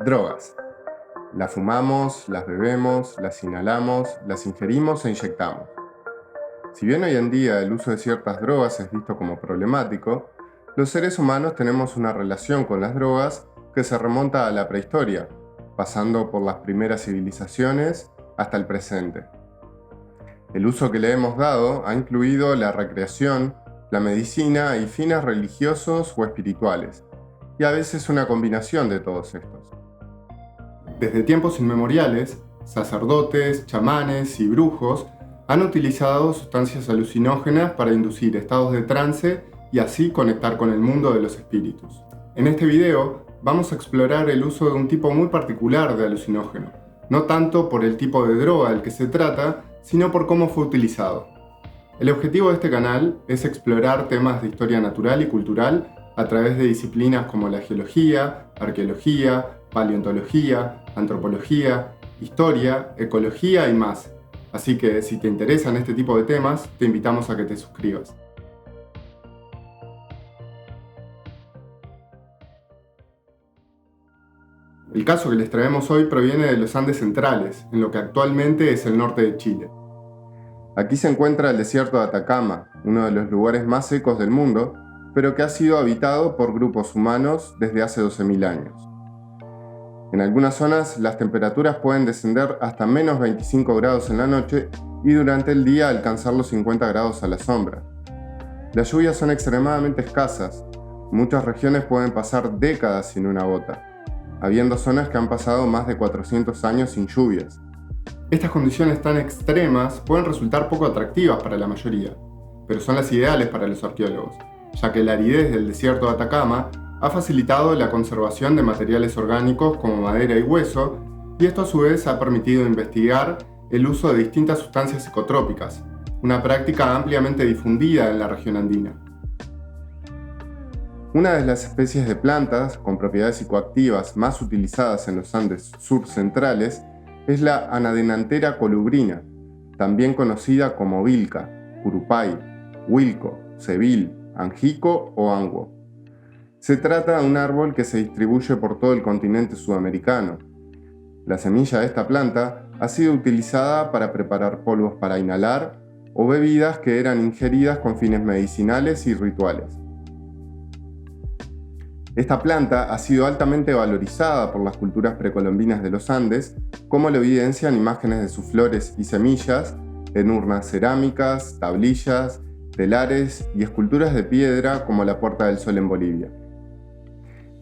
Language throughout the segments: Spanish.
Drogas. Las fumamos, las bebemos, las inhalamos, las ingerimos e inyectamos. Si bien hoy en día el uso de ciertas drogas es visto como problemático, los seres humanos tenemos una relación con las drogas que se remonta a la prehistoria, pasando por las primeras civilizaciones hasta el presente. El uso que le hemos dado ha incluido la recreación, la medicina y fines religiosos o espirituales, y a veces una combinación de todos estos. Desde tiempos inmemoriales, sacerdotes, chamanes y brujos han utilizado sustancias alucinógenas para inducir estados de trance y así conectar con el mundo de los espíritus. En este video vamos a explorar el uso de un tipo muy particular de alucinógeno, no tanto por el tipo de droga del que se trata, sino por cómo fue utilizado. El objetivo de este canal es explorar temas de historia natural y cultural a través de disciplinas como la geología, arqueología, paleontología, antropología, historia, ecología y más. Así que si te interesan este tipo de temas, te invitamos a que te suscribas. El caso que les traemos hoy proviene de los Andes centrales, en lo que actualmente es el norte de Chile. Aquí se encuentra el desierto de Atacama, uno de los lugares más secos del mundo, pero que ha sido habitado por grupos humanos desde hace 12.000 años. En algunas zonas las temperaturas pueden descender hasta menos 25 grados en la noche y durante el día alcanzar los 50 grados a la sombra. Las lluvias son extremadamente escasas, muchas regiones pueden pasar décadas sin una gota, habiendo zonas que han pasado más de 400 años sin lluvias. Estas condiciones tan extremas pueden resultar poco atractivas para la mayoría, pero son las ideales para los arqueólogos, ya que la aridez del desierto de Atacama ha facilitado la conservación de materiales orgánicos como madera y hueso, y esto a su vez ha permitido investigar el uso de distintas sustancias psicotrópicas, una práctica ampliamente difundida en la región andina. Una de las especies de plantas con propiedades psicoactivas más utilizadas en los Andes sur-centrales es la Anadenanthera colubrina, también conocida como vilca, curupay, huilco, cebil, angico o anguo. Se trata de un árbol que se distribuye por todo el continente sudamericano. La semilla de esta planta ha sido utilizada para preparar polvos para inhalar o bebidas que eran ingeridas con fines medicinales y rituales. Esta planta ha sido altamente valorizada por las culturas precolombinas de los Andes, como lo evidencian imágenes de sus flores y semillas en urnas cerámicas, tablillas, telares y esculturas de piedra como la Puerta del Sol en Bolivia.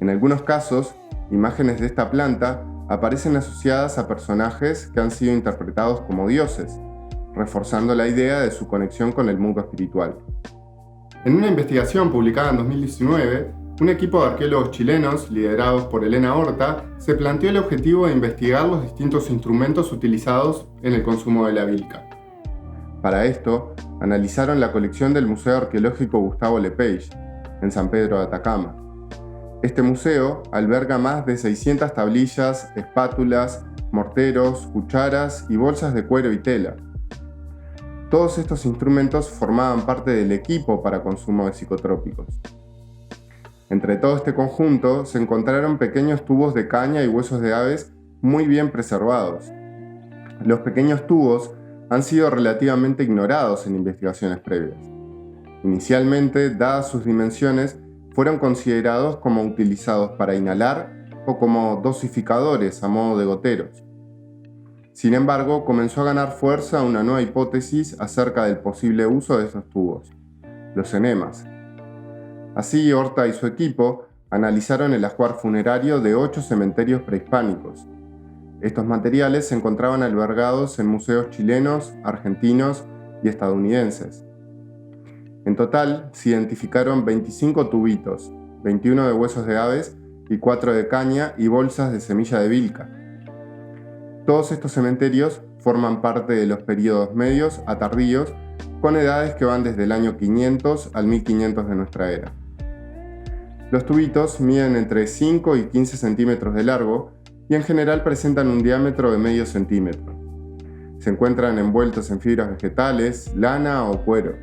En algunos casos, imágenes de esta planta aparecen asociadas a personajes que han sido interpretados como dioses, reforzando la idea de su conexión con el mundo espiritual. En una investigación publicada en 2019, un equipo de arqueólogos chilenos, liderados por Elena Horta, se planteó el objetivo de investigar los distintos instrumentos utilizados en el consumo de la vilca. Para esto, analizaron la colección del Museo Arqueológico Gustavo Lepage, en San Pedro de Atacama. Este museo alberga más de 600 tablillas, espátulas, morteros, cucharas y bolsas de cuero y tela. Todos estos instrumentos formaban parte del equipo para consumo de psicotrópicos. Entre todo este conjunto se encontraron pequeños tubos de caña y huesos de aves muy bien preservados. Los pequeños tubos han sido relativamente ignorados en investigaciones previas. Inicialmente, dadas sus dimensiones, fueron considerados como utilizados para inhalar o como dosificadores a modo de goteros. Sin embargo, comenzó a ganar fuerza una nueva hipótesis acerca del posible uso de estos tubos, los enemas. Así, Horta y su equipo analizaron el ajuar funerario de 8 cementerios prehispánicos. Estos materiales se encontraban albergados en museos chilenos, argentinos y estadounidenses. En total, se identificaron 25 tubitos, 21 de huesos de aves y 4 de caña y bolsas de semilla de vilca. Todos estos cementerios forman parte de los períodos medios a tardíos, con edades que van desde el año 500 al 1500 de nuestra era. Los tubitos miden entre 5 y 15 centímetros de largo y en general presentan un diámetro de medio centímetro. Se encuentran envueltos en fibras vegetales, lana o cuero.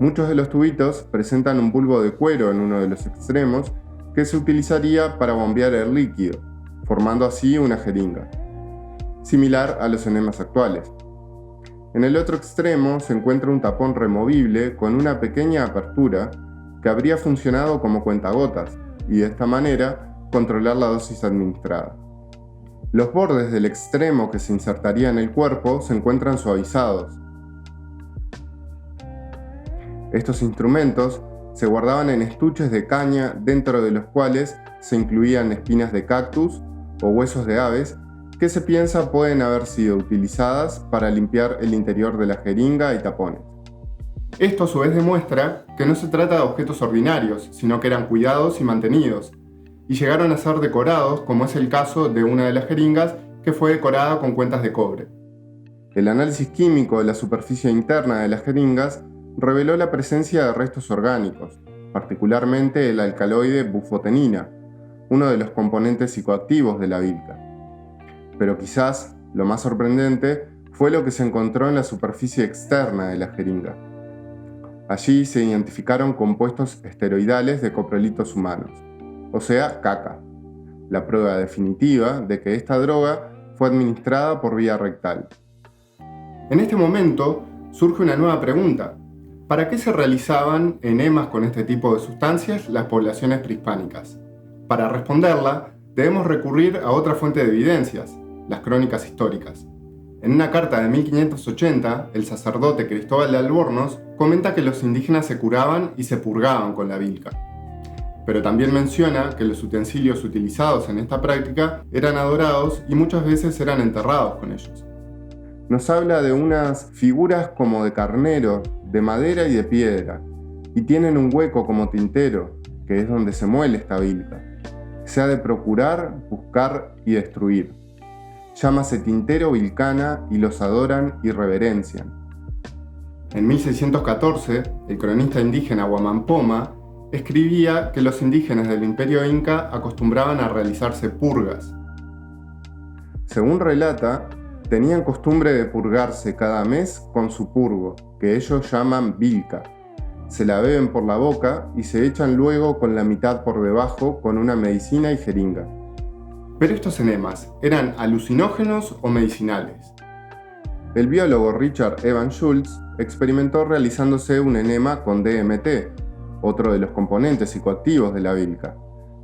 Muchos de los tubitos presentan un bulbo de cuero en uno de los extremos que se utilizaría para bombear el líquido, formando así una jeringa, similar a los enemas actuales. En el otro extremo se encuentra un tapón removible con una pequeña apertura que habría funcionado como cuentagotas y de esta manera controlar la dosis administrada. Los bordes del extremo que se insertaría en el cuerpo se encuentran suavizados. Estos instrumentos se guardaban en estuches de caña dentro de los cuales se incluían espinas de cactus o huesos de aves que se piensa pueden haber sido utilizadas para limpiar el interior de la jeringa y tapones. Esto a su vez demuestra que no se trata de objetos ordinarios, sino que eran cuidados y mantenidos, y llegaron a ser decorados, como es el caso de una de las jeringas que fue decorada con cuentas de cobre. El análisis químico de la superficie interna de las jeringas reveló la presencia de restos orgánicos, particularmente el alcaloide bufotenina, uno de los componentes psicoactivos de la vilca. Pero quizás lo más sorprendente fue lo que se encontró en la superficie externa de la jeringa. Allí se identificaron compuestos esteroidales de coprolitos humanos, o sea, caca, la prueba definitiva de que esta droga fue administrada por vía rectal. En este momento surge una nueva pregunta. ¿Para qué se realizaban enemas con este tipo de sustancias las poblaciones prehispánicas? Para responderla, debemos recurrir a otra fuente de evidencias, las crónicas históricas. En una carta de 1580, el sacerdote Cristóbal de Albornoz comenta que los indígenas se curaban y se purgaban con la vilca. Pero también menciona que los utensilios utilizados en esta práctica eran adorados y muchas veces eran enterrados con ellos. Nos habla de unas figuras como de carnero, de madera y de piedra, y tienen un hueco como tintero, que es donde se muele esta vilca. Se ha de procurar, buscar y destruir. Llámase tintero vilcana y los adoran y reverencian. En 1614, el cronista indígena Huamampoma escribía que los indígenas del Imperio Inca acostumbraban a realizarse purgas. Según relata, tenían costumbre de purgarse cada mes con su purgo, que ellos llaman vilca. Se la beben por la boca y se echan luego con la mitad por debajo con una medicina y jeringa. Pero estos enemas, ¿eran alucinógenos o medicinales? El biólogo Richard Evans Schultz experimentó realizándose un enema con DMT, otro de los componentes psicoactivos de la vilca,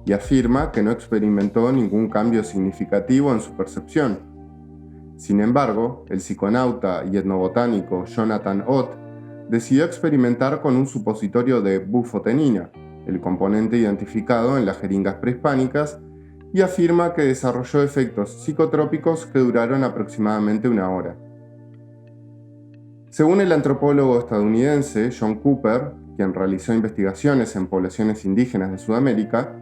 y afirma que no experimentó ningún cambio significativo en su percepción. Sin embargo, el psiconauta y etnobotánico Jonathan Ott decidió experimentar con un supositorio de bufotenina, el componente identificado en las jeringas prehispánicas, y afirma que desarrolló efectos psicotrópicos que duraron aproximadamente una hora. Según el antropólogo estadounidense John Cooper, quien realizó investigaciones en poblaciones indígenas de Sudamérica,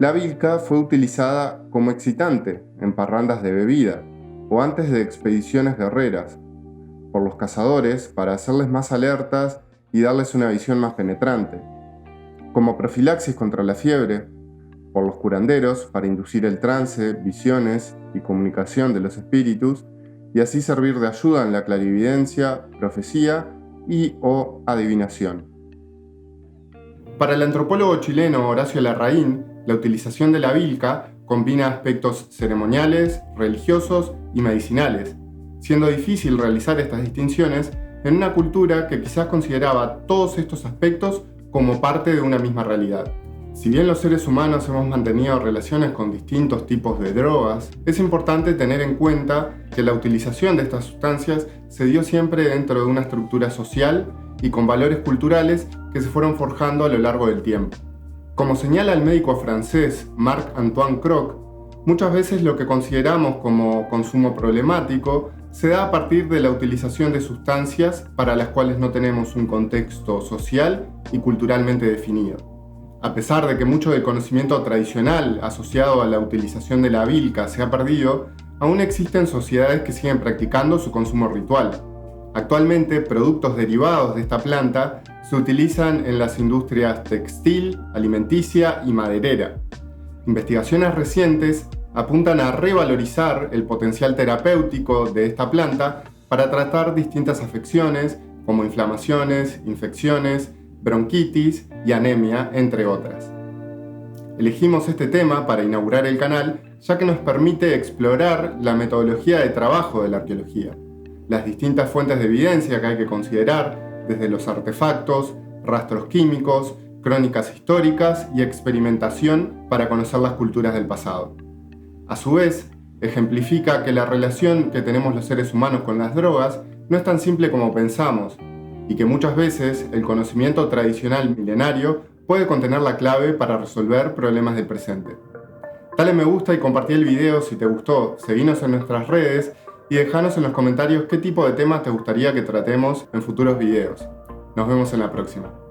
la vilca fue utilizada como excitante en parrandas de bebida o antes de expediciones guerreras, por los cazadores para hacerles más alertas y darles una visión más penetrante, como profilaxis contra la fiebre, por los curanderos para inducir el trance, visiones y comunicación de los espíritus, y así servir de ayuda en la clarividencia, profecía y o adivinación. Para el antropólogo chileno Horacio Larraín, la utilización de la vilca combina aspectos ceremoniales, religiosos y medicinales, siendo difícil realizar estas distinciones en una cultura que quizás consideraba todos estos aspectos como parte de una misma realidad. Si bien los seres humanos hemos mantenido relaciones con distintos tipos de drogas, es importante tener en cuenta que la utilización de estas sustancias se dio siempre dentro de una estructura social y con valores culturales que se fueron forjando a lo largo del tiempo. Como señala el médico francés Marc-Antoine Croc, muchas veces lo que consideramos como consumo problemático se da a partir de la utilización de sustancias para las cuales no tenemos un contexto social y culturalmente definido. A pesar de que mucho del conocimiento tradicional asociado a la utilización de la vilca se ha perdido, aún existen sociedades que siguen practicando su consumo ritual. Actualmente, productos derivados de esta planta se utilizan en las industrias textil, alimenticia y maderera. Investigaciones recientes apuntan a revalorizar el potencial terapéutico de esta planta para tratar distintas afecciones como inflamaciones, infecciones, bronquitis y anemia, entre otras. Elegimos este tema para inaugurar el canal, ya que nos permite explorar la metodología de trabajo de la arqueología, las distintas fuentes de evidencia que hay que considerar, desde los artefactos, rastros químicos, crónicas históricas y experimentación para conocer las culturas del pasado. A su vez, ejemplifica que la relación que tenemos los seres humanos con las drogas no es tan simple como pensamos, y que muchas veces el conocimiento tradicional milenario puede contener la clave para resolver problemas del presente. Dale me gusta y compartí el video si te gustó, seguinos en nuestras redes y dejanos en los comentarios qué tipo de temas te gustaría que tratemos en futuros videos. Nos vemos en la próxima.